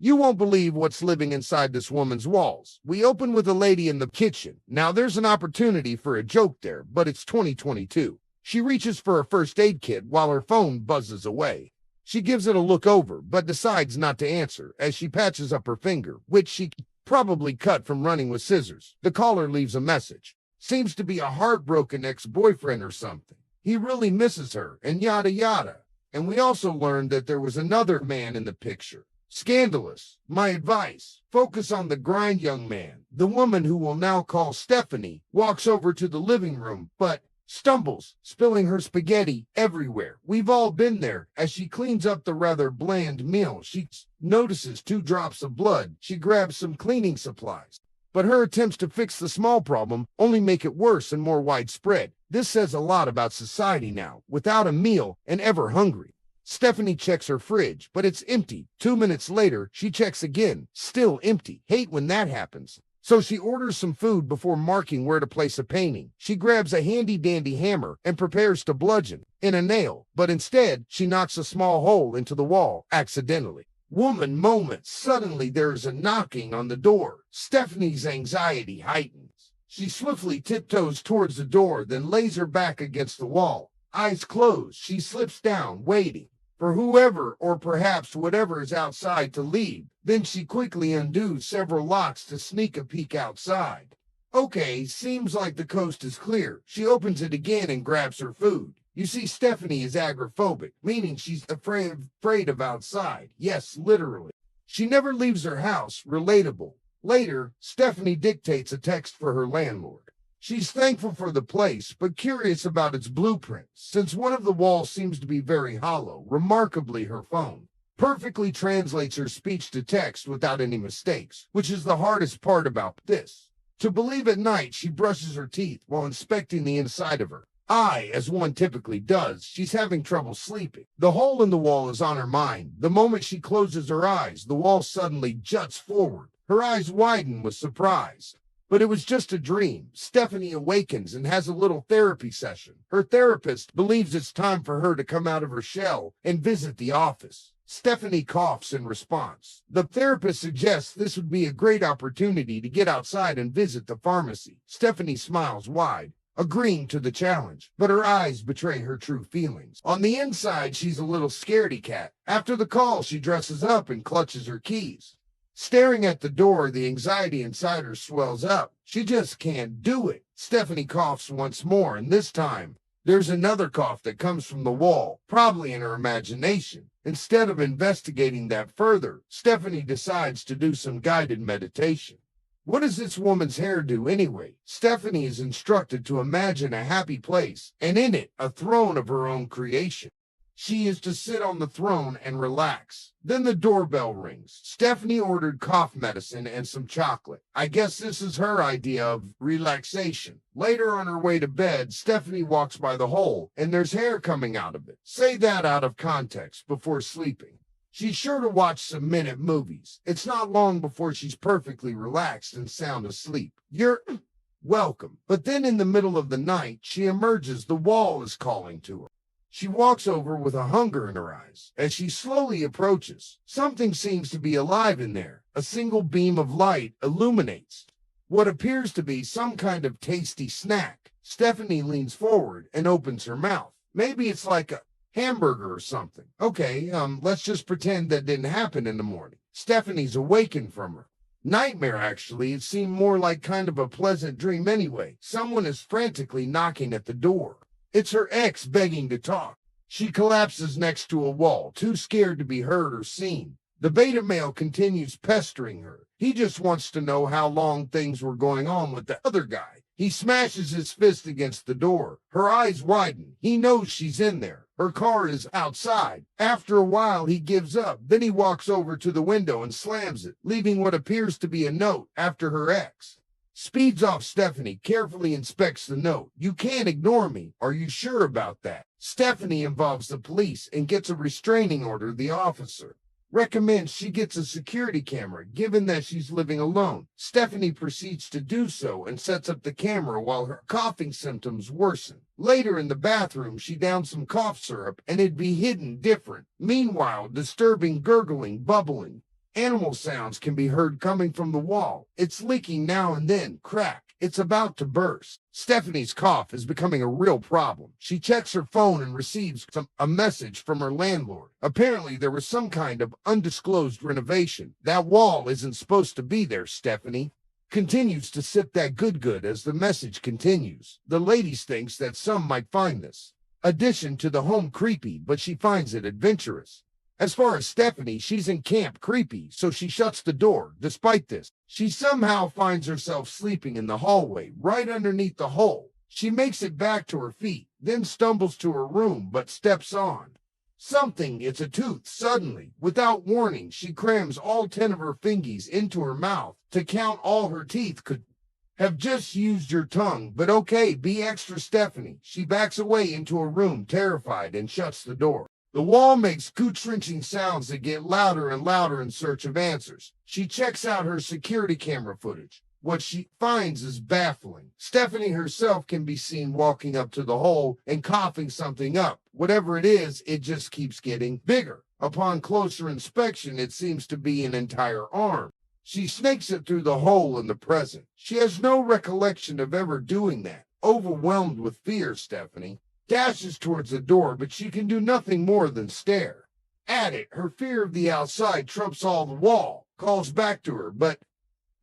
You won't believe what's living inside this woman's walls. We open with a lady in the kitchen. Now there's an opportunity for a joke there, but it's 2022. She reaches for a first aid kit while her phone buzzes away. She gives it a look over, but decides not to answer as she patches up her finger, which she probably cut from running with scissors. The caller leaves a message. Seems to be a heartbroken ex-boyfriend or something. He really misses her, and yada yada. And we also learned that there was another man in the picture. Scandalous. My advice, focus on the grind, young man. The woman who we'll now call Stephanie walks over to the living room, but stumbles, spilling her spaghetti everywhere. We've all been there. As she cleans up the rather bland meal, she notices 2 drops of blood. She grabs some cleaning supplies. But her attempts to fix the small problem only make it worse and more widespread. This says a lot about society now, without a meal and ever hungry. Stephanie checks her fridge, but it's empty. 2 minutes later, she checks again, still empty. Hate when that happens. So she orders some food before marking where to place a painting. She grabs a handy-dandy hammer and prepares to bludgeon in a nail, but instead, she knocks a small hole into the wall accidentally. Woman moment. Suddenly, there is a knocking on the door. Stephanie's anxiety heightens. She swiftly tiptoes towards the door, then lays her back against the wall. Eyes closed, she slips down, waiting for whoever or perhaps whatever is outside to leave. Then she quickly undoes several locks to sneak a peek outside. Okay, seems like the coast is clear. She opens it again and grabs her food. You see, Stephanie is agoraphobic, meaning she's afraid of outside. Yes, literally. She never leaves her house. Relatable. Later, Stephanie dictates a text for her landlord. She's thankful for the place, but curious about its blueprints, since one of the walls seems to be very hollow. Remarkably, her phone perfectly translates her speech to text without any mistakes, which is the hardest part about this. To believe at night, she brushes her teeth while inspecting the inside of her eye, as one typically does. She's having trouble sleeping. The hole in the wall is on her mind. The moment she closes her eyes, the wall suddenly juts forward. Her eyes widen with surprise. But it was just a dream. Stephanie awakens and has a little therapy session. Her therapist believes it's time for her to come out of her shell and visit the office. Stephanie coughs in response. The therapist suggests this would be a great opportunity to get outside and visit the pharmacy. Stephanie smiles wide, agreeing to the challenge, but her eyes betray her true feelings. On the inside, she's a little scaredy cat. After the call, she dresses up and clutches her keys. Staring at the door, the anxiety inside her swells up. She just can't do it. Stephanie coughs once more, and this time, there's another cough that comes from the wall, probably in her imagination. Instead of investigating that further, Stephanie decides to do some guided meditation. What does this woman's hair do anyway? Stephanie is instructed to imagine a happy place, and in it, a throne of her own creation. She is to sit on the throne and relax. Then the doorbell rings. Stephanie ordered cough medicine and some chocolate. I guess this is her idea of relaxation. Later on her way to bed, Stephanie walks by the hole, and there's hair coming out of it. Say that out of context before sleeping. She's sure to watch some minute movies. It's not long before she's perfectly relaxed and sound asleep. You're welcome. But then in the middle of the night, she emerges. The wall is calling to her. She walks over with a hunger in her eyes. As she slowly approaches, something seems to be alive in there. A single beam of light illuminates what appears to be some kind of tasty snack. Stephanie leans forward and opens her mouth. Maybe it's like a hamburger or something. Okay, let's just pretend that didn't happen in the morning. Stephanie's awakened from her nightmare, actually. It seemed more like kind of a pleasant dream anyway. Someone is frantically knocking at the door. It's her ex begging to talk. She collapses next to a wall, too scared to be heard or seen. The beta male continues pestering her. He just wants to know how long things were going on with the other guy. He smashes his fist against the door. Her eyes widen. He knows she's in there. Her car is outside. After a while, he gives up. Then he walks over to the window and slams it, leaving what appears to be a note after her ex. Speeds off. Stephanie carefully inspects the note. You can't ignore me. Are you sure about that? Stephanie involves the police and gets a restraining order. The officer recommends she gets a security camera, given that she's living alone. Stephanie proceeds to do so and sets up the camera while her coughing symptoms worsen. Later in the bathroom, she downs some cough syrup and it'd be hidden different. Meanwhile, disturbing gurgling, bubbling Animal sounds can be heard coming from the wall. It's leaking now and then. Crack. It's about to burst. Stephanie's cough is becoming a real problem. She checks her phone and receives a message from her landlord. Apparently, there was some kind of undisclosed renovation. That wall isn't supposed to be there, Stephanie. Continues to sip that good as the message continues. The ladies thinks that some might find this addition to the home creepy, but she finds it adventurous. As far as Stephanie, she's in camp creepy, so she shuts the door. Despite this, she somehow finds herself sleeping in the hallway, right underneath the hole. She makes it back to her feet, then stumbles to her room, but steps on something. It's a tooth. Suddenly, without warning, she crams all 10 of her fingies into her mouth to count all her teeth. Could have just used your tongue, but okay, be extra, Stephanie. She backs away into her room, terrified, and shuts the door. The wall makes gut-wrenching sounds that get louder and louder in search of answers. She checks out her security camera footage. What she finds is baffling. Stephanie herself can be seen walking up to the hole and coughing something up. Whatever it is, it just keeps getting bigger. Upon closer inspection, it seems to be an entire arm. She snakes it through the hole in the present. She has no recollection of ever doing that. Overwhelmed with fear, Stephanie dashes towards the door, but she can do nothing more than stare at it. Her fear of the outside trumps all. The wall calls back to her, but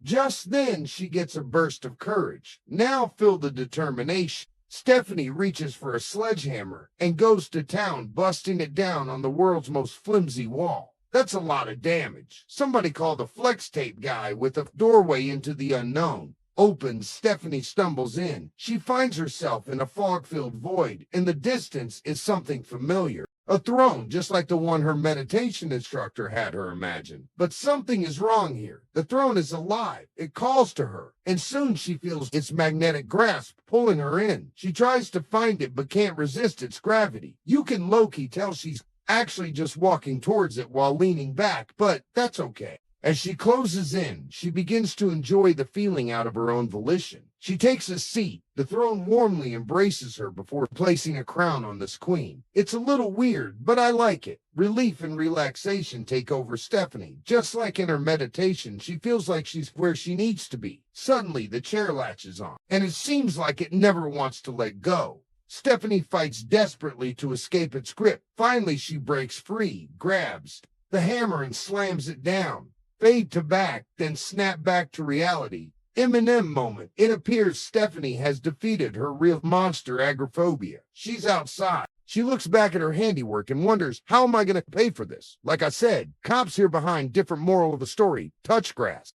just then she gets a burst of courage. Now filled with determination, Stephanie reaches for a sledgehammer and goes to town, busting it down on the world's most flimsy wall. That's a lot of damage. Somebody call the flex tape guy. With a doorway into the unknown opens, Stephanie stumbles in. She finds herself in a fog-filled void. In the distance is something familiar. A throne, just like the one her meditation instructor had her imagine. But something is wrong here. The throne is alive. It calls to her, and soon she feels its magnetic grasp pulling her in. She tries to find it, but can't resist its gravity. You can low-key tell she's actually just walking towards it while leaning back, but that's okay. As she closes in, she begins to enjoy the feeling out of her own volition. She takes a seat. The throne warmly embraces her before placing a crown on this queen. It's a little weird, but I like it. Relief and relaxation take over Stephanie. Just like in her meditation, she feels like she's where she needs to be. Suddenly, the chair latches on, and it seems like it never wants to let go. Stephanie fights desperately to escape its grip. Finally, she breaks free, grabs the hammer and slams it down. Fade to back, then snap back to reality. Eminem moment. It appears Stephanie has defeated her real monster agoraphobia. She's outside. She looks back at her handiwork and wonders, how am I going to pay for this? Like I said, cops here behind. Different moral of the story. Touch grass.